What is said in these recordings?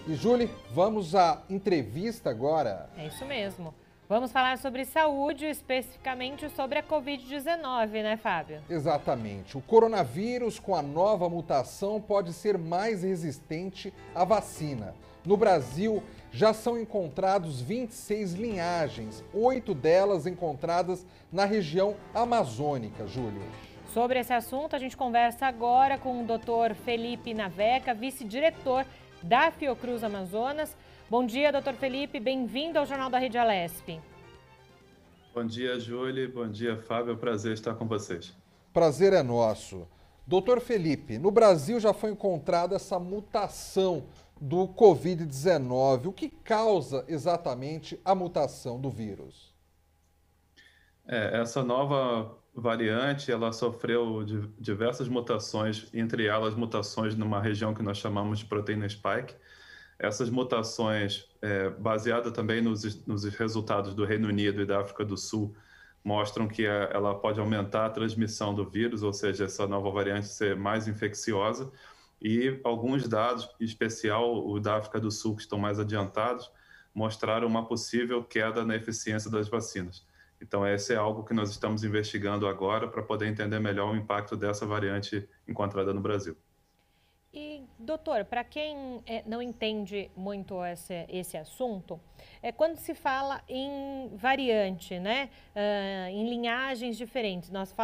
E Júlia, vamos à entrevista agora. É isso mesmo. Vamos falar sobre saúde, especificamente sobre a Covid-19, né, Fábio? Exatamente. O coronavírus com a nova mutação pode ser mais resistente à vacina. No Brasil, já são encontrados 26 linhagens, 8 delas encontradas na região amazônica, Júlia. Sobre esse assunto, a gente conversa agora com o Dr. Felipe Naveca, vice-diretor da Fiocruz Amazonas. Bom dia, doutor Felipe, bem-vindo ao Jornal da Rede Alesp. Bom dia, Júlia. Bom dia, Fábio. É um prazer estar com vocês. Prazer é nosso. Doutor Felipe, no Brasil já foi encontrada essa mutação do Covid-19. O que causa exatamente a mutação do vírus? Essa nova variante, ela sofreu diversas mutações, entre elas mutações numa região que nós chamamos de proteína spike. Essas mutações, baseadas também nos resultados do Reino Unido e da África do Sul, mostram que ela pode aumentar a transmissão do vírus, ou seja, essa nova variante ser mais infecciosa. E alguns dados, em especial o da África do Sul, que estão mais adiantados, mostraram uma possível queda na eficiência das vacinas. Então, esse é algo que nós estamos investigando agora para poder entender melhor o impacto dessa variante encontrada no Brasil. E, doutor, para quem não entende muito esse assunto, quando se fala em variante, né, em linhagens diferentes, nós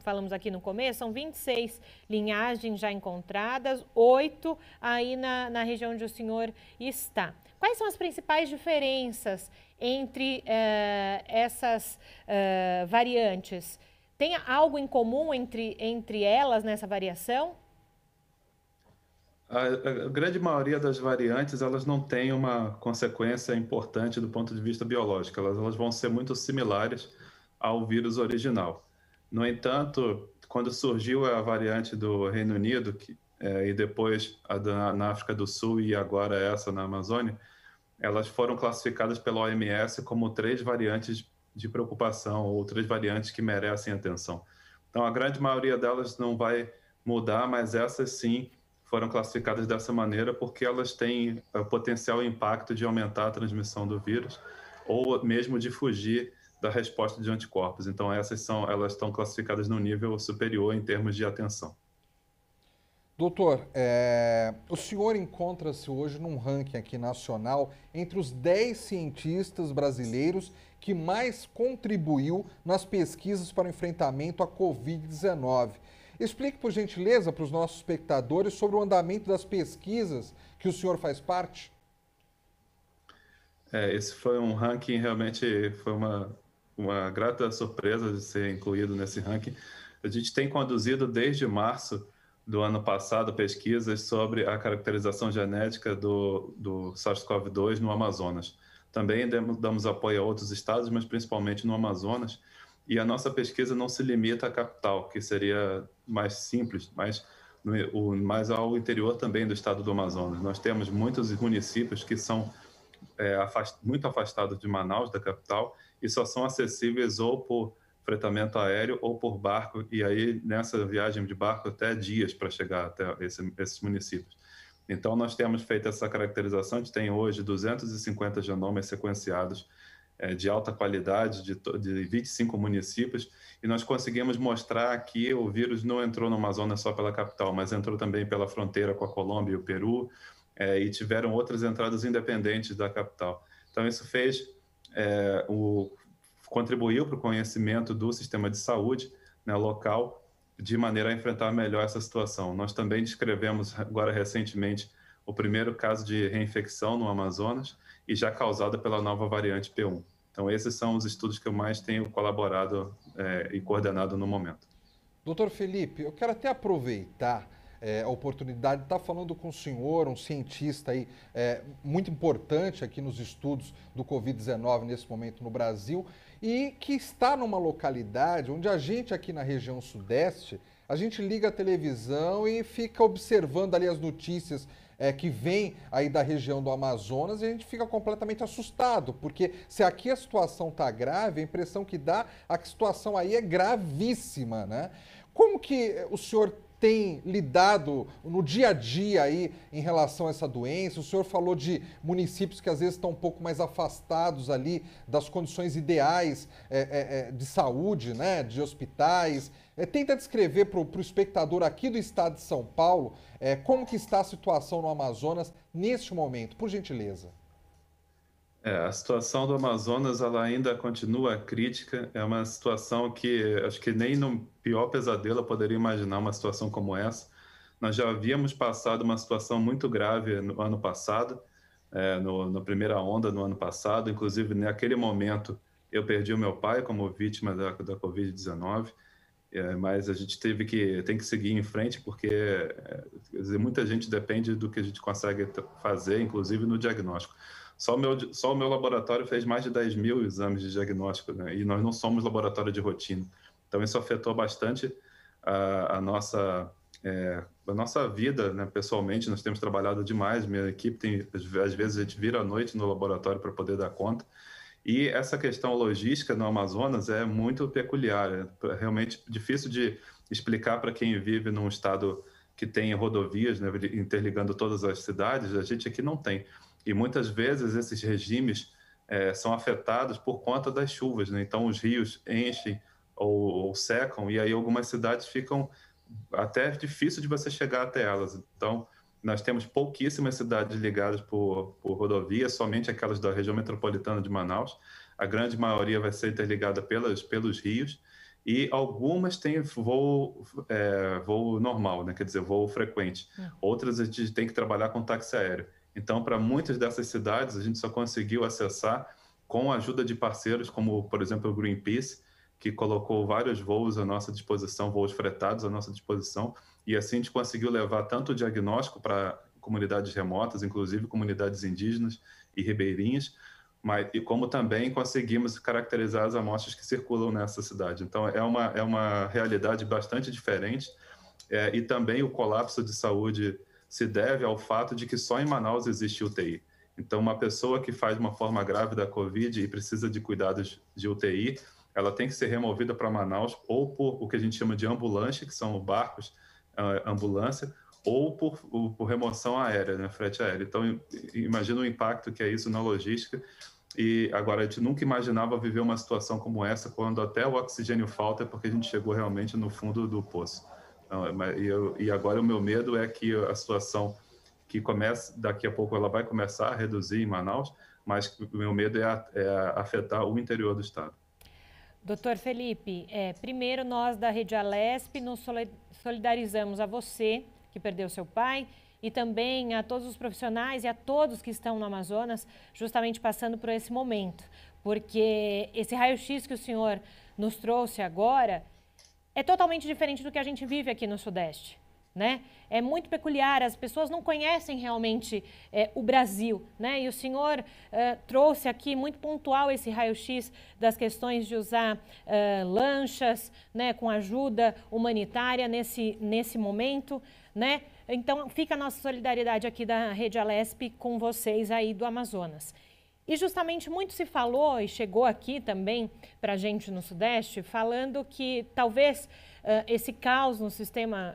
falamos aqui no começo, são 26 linhagens já encontradas, 8 aí na região onde o senhor está. Quais são as principais diferenças entre essas variantes? Tem algo em comum entre elas nessa variação? A grande maioria das variantes, elas não têm uma consequência importante do ponto de vista biológico. Elas vão ser muito similares ao vírus original. No entanto, quando surgiu a variante do Reino Unido, e depois na África do Sul e agora essa na Amazônia, elas foram classificadas pela OMS como 3 variantes de preocupação ou 3 variantes que merecem atenção. Então, a grande maioria delas não vai mudar, mas essas sim foram classificadas dessa maneira porque elas têm o potencial impacto de aumentar a transmissão do vírus ou mesmo de fugir da resposta de anticorpos. Então, elas estão classificadas no nível superior em termos de atenção. Doutor, o senhor encontra-se hoje num ranking aqui nacional entre os 10 cientistas brasileiros que mais contribuiu nas pesquisas para o enfrentamento à Covid-19. Explique, por gentileza, para os nossos espectadores sobre o andamento das pesquisas que o senhor faz parte. Esse foi um ranking, realmente foi uma grata surpresa de ser incluído nesse ranking. A gente tem conduzido desde março do ano passado pesquisas sobre a caracterização genética do SARS-CoV-2 no Amazonas. Também damos apoio a outros estados, mas principalmente no Amazonas. E a nossa pesquisa não se limita à capital, que seria mais simples, mas ao interior também do estado do Amazonas. Nós temos muitos municípios que são muito afastados de Manaus, da capital, e só são acessíveis ou por fretamento aéreo ou por barco, e aí nessa viagem de barco até dias para chegar até esses municípios. Então nós temos feito essa caracterização, a gente tem hoje 250 genomas sequenciados de alta qualidade de 25 municípios, e nós conseguimos mostrar que o vírus não entrou no Amazonas só pela capital, mas entrou também pela fronteira com a Colômbia e o Peru, e tiveram outras entradas independentes da capital. Então isso contribuiu para o conhecimento do sistema de saúde, né, local, de maneira a enfrentar melhor essa situação. Nós também descrevemos agora recentemente o primeiro caso de reinfecção no Amazonas e já causada pela nova variante P1. Então esses são os estudos que eu mais tenho colaborado e coordenado no momento. Doutor Felipe, eu quero até aproveitar a oportunidade de estar falando com o senhor, um cientista aí, muito importante aqui nos estudos do Covid-19 nesse momento no Brasil, e que está numa localidade onde a gente aqui na região sudeste, a gente liga a televisão e fica observando ali as notícias que vêm aí da região do Amazonas, e a gente fica completamente assustado, porque se aqui a situação está grave, a impressão que dá é que a situação aí é gravíssima, né? Como que o senhor tem lidado no dia a dia aí em relação a essa doença? O senhor falou de municípios que às vezes estão um pouco mais afastados ali das condições ideais de saúde, né, de hospitais. Tenta descrever para o espectador aqui do estado de São Paulo como que está a situação no Amazonas neste momento, por gentileza. A situação do Amazonas ela ainda continua crítica. É uma situação que acho que nem no pior pesadelo eu poderia imaginar uma situação como essa. Nós já havíamos passado uma situação muito grave no ano passado, na primeira onda no ano passado. Inclusive, naquele momento, eu perdi o meu pai como vítima da Covid-19. Mas a gente tem que seguir em frente, porque quer dizer, muita gente depende do que a gente consegue fazer, inclusive no diagnóstico. Só o meu laboratório fez mais de 10 mil exames de diagnóstico, né? E nós não somos laboratório de rotina. Então, isso afetou bastante a nossa vida, né? Pessoalmente, nós temos trabalhado demais. Minha equipe às vezes, a gente vira à noite no laboratório para poder dar conta. E essa questão logística no Amazonas é muito peculiar. É realmente difícil de explicar para quem vive num estado que tem rodovias, né, interligando todas as cidades. A gente aqui não tem. E muitas vezes esses regimes são afetados por conta das chuvas, né? Então os rios enchem ou secam e aí algumas cidades ficam até difícil de você chegar até elas. Então nós temos pouquíssimas cidades ligadas por rodovia, somente aquelas da região metropolitana de Manaus. A grande maioria vai ser interligada pelos rios e algumas têm voo normal, né? Quer dizer, voo frequente. Outras a gente tem que trabalhar com táxi aéreo. Então, para muitas dessas cidades, a gente só conseguiu acessar com a ajuda de parceiros, como, por exemplo, o Greenpeace, que colocou vários voos à nossa disposição, voos fretados à nossa disposição, e assim a gente conseguiu levar tanto o diagnóstico para comunidades remotas, inclusive comunidades indígenas e ribeirinhas, e como também conseguimos caracterizar as amostras que circulam nessa cidade. Então, é uma realidade bastante diferente, e também o colapso de saúde se deve ao fato de que só em Manaus existe UTI. Então, uma pessoa que faz uma forma grave da Covid e precisa de cuidados de UTI, ela tem que ser removida para Manaus ou por o que a gente chama de ambulância, que são barcos ambulância, ou por remoção aérea, né, frete aéreo. Então, imagina o impacto que é isso na logística. E agora, a gente nunca imaginava viver uma situação como essa, quando até o oxigênio falta, porque a gente chegou realmente no fundo do poço. E agora o meu medo é que a situação que começa, daqui a pouco ela vai começar a reduzir em Manaus, mas o meu medo é afetar o interior do estado. Doutor Felipe, primeiro nós da Rede Alesp nos solidarizamos a você que perdeu seu pai e também a todos os profissionais e a todos que estão no Amazonas justamente passando por esse momento, porque esse raio-x que o senhor nos trouxe agora é totalmente diferente do que a gente vive aqui no Sudeste, né? É muito peculiar, as pessoas não conhecem realmente o Brasil, né? E o senhor trouxe aqui muito pontual esse raio-x das questões de usar lanchas, né, com ajuda humanitária nesse momento, né? Então, fica a nossa solidariedade aqui da Rede Alesp com vocês aí do Amazonas. E justamente muito se falou e chegou aqui também para a gente no Sudeste, falando que talvez esse caos no sistema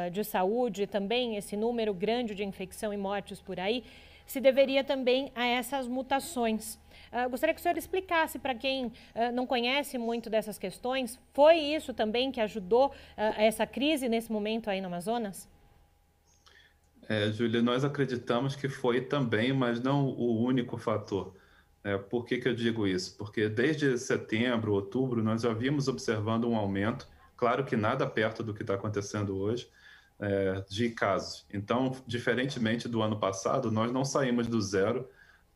de saúde, também esse número grande de infecção e mortes por aí, se deveria também a essas mutações. Gostaria que o senhor explicasse para quem não conhece muito dessas questões, foi isso também que ajudou essa crise nesse momento aí no Amazonas? Júlia, nós acreditamos que foi também, mas não o único fator. Por que eu digo isso? Porque desde setembro, outubro, nós já vimos observando um aumento, claro que nada perto do que está acontecendo hoje, de casos. Então, diferentemente do ano passado, nós não saímos do zero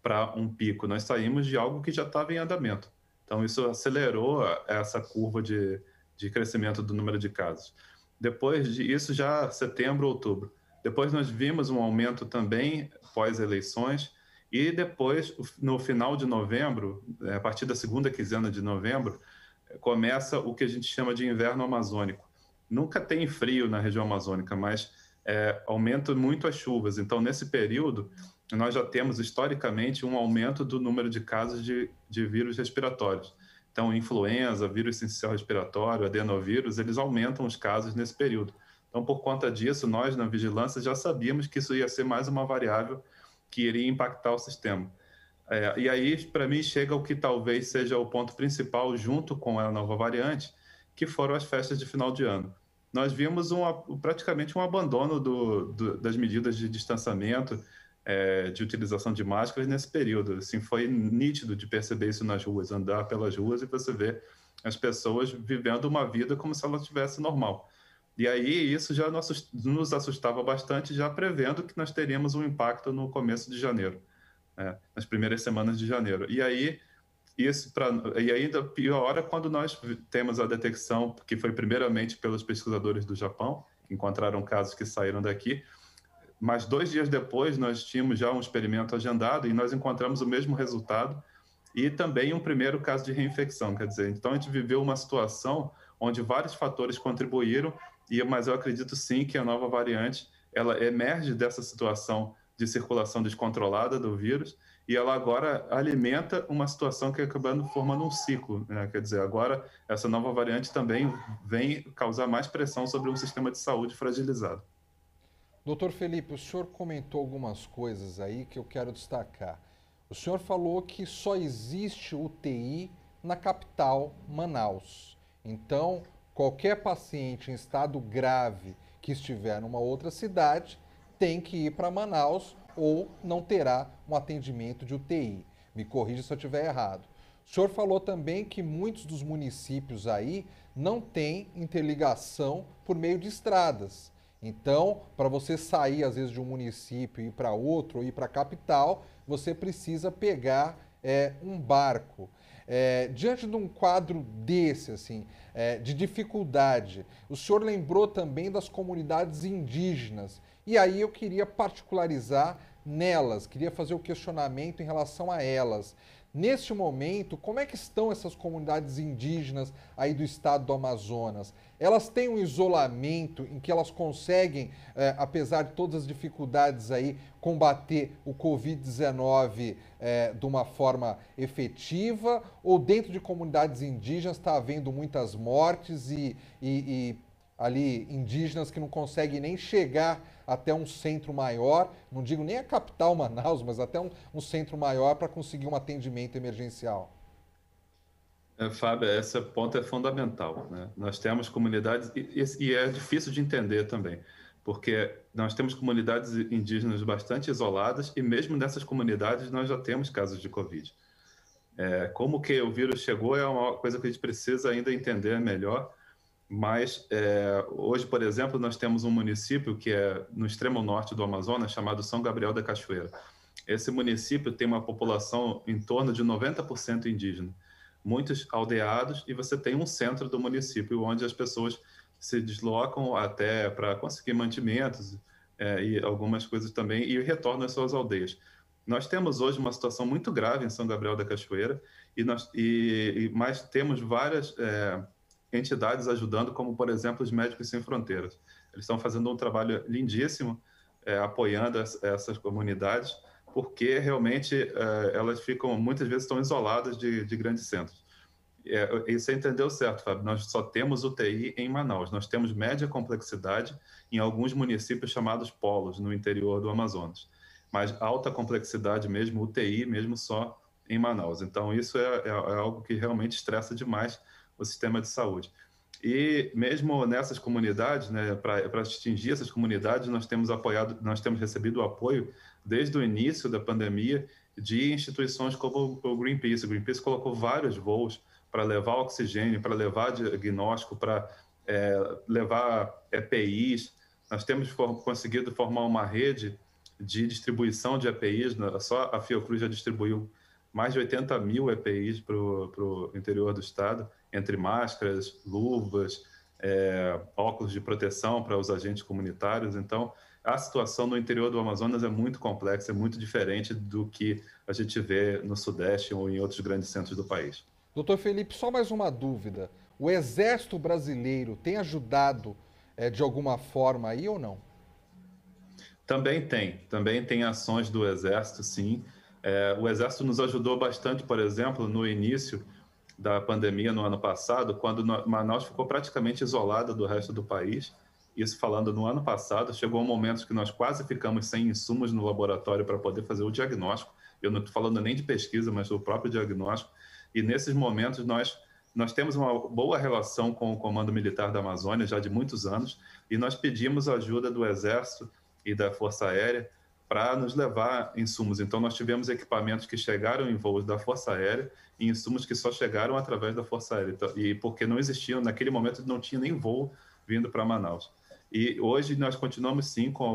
para um pico, nós saímos de algo que já estava em andamento. Então, isso acelerou essa curva de crescimento do número de casos. Depois disso, já setembro, outubro. Depois nós vimos um aumento também pós-eleições e depois, no final de novembro, a partir da segunda quinzena de novembro, começa o que a gente chama de inverno amazônico. Nunca tem frio na região amazônica, mas aumenta muito as chuvas. Então, nesse período, nós já temos historicamente um aumento do número de casos de vírus respiratórios. Então, influenza, vírus sincicial respiratório, adenovírus, eles aumentam os casos nesse período. Então, por conta disso, nós, na vigilância, já sabíamos que isso ia ser mais uma variável que iria impactar o sistema. E aí, para mim, chega o que talvez seja o ponto principal, junto com a nova variante, que foram as festas de final de ano. Nós vimos praticamente um abandono das medidas de distanciamento, de utilização de máscaras nesse período. Assim, foi nítido de perceber isso nas ruas, andar pelas ruas e você ver as pessoas vivendo uma vida como se ela estivesse normal. E aí isso já nos assustava bastante, já prevendo que nós teríamos um impacto no começo de janeiro, nas primeiras semanas de janeiro. E aí e ainda piora quando nós temos a detecção, que foi primeiramente pelos pesquisadores do Japão, que encontraram casos que saíram daqui, mas 2 dias depois nós tínhamos já um experimento agendado e nós encontramos o mesmo resultado e também um primeiro caso de reinfecção. Quer dizer, então a gente viveu uma situação onde vários fatores contribuíram, mas eu acredito sim que a nova variante ela emerge dessa situação de circulação descontrolada do vírus e ela agora alimenta uma situação que acabando formando um ciclo, né? Quer dizer, agora essa nova variante também vem causar mais pressão sobre um sistema de saúde fragilizado. Doutor Felipe, o senhor comentou algumas coisas aí que eu quero destacar. O senhor falou que só existe UTI na capital, Manaus. Então, qualquer paciente em estado grave que estiver numa outra cidade tem que ir para Manaus ou não terá um atendimento de UTI. Me corrija se eu estiver errado. O senhor falou também que muitos dos municípios aí não têm interligação por meio de estradas. Então, para você sair às vezes de um município e ir para outro ou ir para a capital, você precisa pegar um barco. Diante de um quadro desse, assim, de dificuldade, o senhor lembrou também das comunidades indígenas. E aí eu queria particularizar nelas, queria fazer o questionamento em relação a elas. Neste momento, como é que estão essas comunidades indígenas aí do estado do Amazonas? Elas têm um isolamento em que elas conseguem, apesar de todas as dificuldades aí, combater o Covid-19 de uma forma efetiva? Ou dentro de comunidades indígenas está havendo muitas mortes e ali indígenas que não conseguem nem chegar até um centro maior, não digo nem a capital Manaus, mas até um centro maior para conseguir um atendimento emergencial? Fábio, esse ponto é fundamental, né? Nós temos comunidades, e é difícil de entender também, porque nós temos comunidades indígenas bastante isoladas e mesmo nessas comunidades nós já temos casos de Covid. Como que o vírus chegou é uma coisa que a gente precisa ainda entender melhor, mas hoje, por exemplo, nós temos um município que é no extremo norte do Amazonas, chamado São Gabriel da Cachoeira. Esse município tem uma população em torno de 90% indígena, muitos aldeados, e você tem um centro do município onde as pessoas se deslocam até para conseguir mantimentos e algumas coisas também, e retornam às suas aldeias. Nós temos hoje uma situação muito grave em São Gabriel da Cachoeira, mas temos várias entidades ajudando, como, por exemplo, os Médicos Sem Fronteiras. Eles estão fazendo um trabalho lindíssimo, apoiando essas comunidades, porque realmente elas muitas vezes estão isoladas de grandes centros. E você entendeu certo, Fábio, nós só temos UTI em Manaus, nós temos média complexidade em alguns municípios chamados polos, no interior do Amazonas, mas alta complexidade mesmo, UTI mesmo só em Manaus. Então isso é algo que realmente estressa demais o sistema de saúde. E mesmo nessas comunidades, né, para atingir essas comunidades, nós temos recebido o apoio desde o início da pandemia de instituições como o Greenpeace. O Greenpeace colocou vários voos para levar oxigênio, para levar diagnóstico, para levar EPIs. Nós temos conseguido formar uma rede de distribuição de EPIs. Só a Fiocruz já distribuiu mais de 80 mil EPIs para o interior do estado, entre máscaras, luvas, óculos de proteção para os agentes comunitários. Então, a situação no interior do Amazonas é muito complexa, é muito diferente do que a gente vê no Sudeste ou em outros grandes centros do país. Doutor Felipe, só mais uma dúvida. O Exército Brasileiro tem ajudado de alguma forma aí ou não? Também tem ações do Exército, sim. O Exército nos ajudou bastante, por exemplo, no início da pandemia no ano passado, quando Manaus ficou praticamente isolada do resto do país isso falando no ano passado, chegou um momento que nós quase ficamos sem insumos no laboratório para poder fazer o diagnóstico. Eu não estou falando nem de pesquisa, mas do próprio diagnóstico. E nesses momentos nós temos uma boa relação com o Comando Militar da Amazônia já de muitos anos, e nós pedimos ajuda do Exército e da Força Aérea para nos levar insumos. Então, nós tivemos equipamentos que chegaram em voos da Força Aérea e insumos que só chegaram através da Força Aérea. Então, e porque não existiam, naquele momento não tinha nem voo vindo para Manaus. E hoje nós continuamos sim com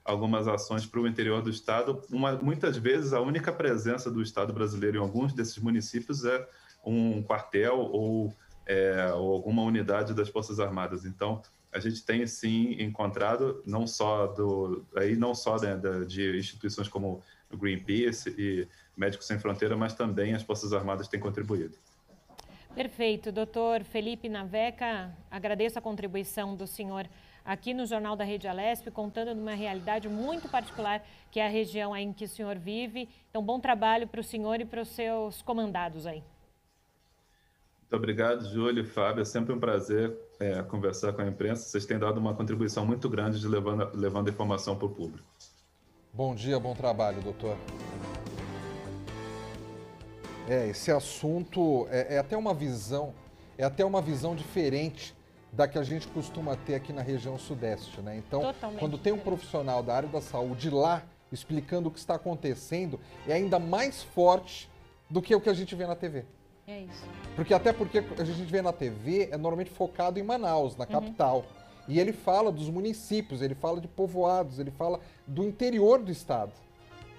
algumas ações para o interior do estado. Muitas vezes a única presença do Estado brasileiro em alguns desses municípios é um quartel ou alguma unidade das Forças Armadas. Então, a gente tem sim encontrado, não só de instituições como o Greenpeace e Médicos Sem Fronteira, mas também as Forças Armadas têm contribuído. Perfeito. Doutor Felipe Naveca, agradeço a contribuição do senhor aqui no Jornal da Rede Alesp, contando de uma realidade muito particular, que é a região aí em que o senhor vive. Então, bom trabalho para o senhor e para os seus comandados aí. Muito obrigado, Júlio e Fábio. É sempre um prazer conversar com a imprensa. Vocês têm dado uma contribuição muito grande de levando informação para o público. Bom dia, bom trabalho, doutor. Esse assunto é até uma visão diferente da que a gente costuma ter aqui na região sudeste, né? Então, Totalmente quando tem um profissional da área da saúde lá explicando o que está acontecendo, é ainda mais forte do que o que a gente vê na TV. É isso. Porque a gente vê na TV é normalmente focado em Manaus, na capital. E ele fala dos municípios, ele fala de povoados, ele fala do interior do estado.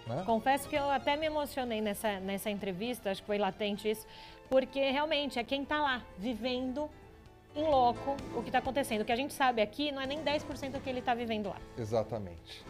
Né? Confesso que eu até me emocionei nessa entrevista, acho que foi latente isso, porque realmente é quem está lá, vivendo em loco o que está acontecendo. O que a gente sabe aqui não é nem 10% do que ele está vivendo lá. Exatamente.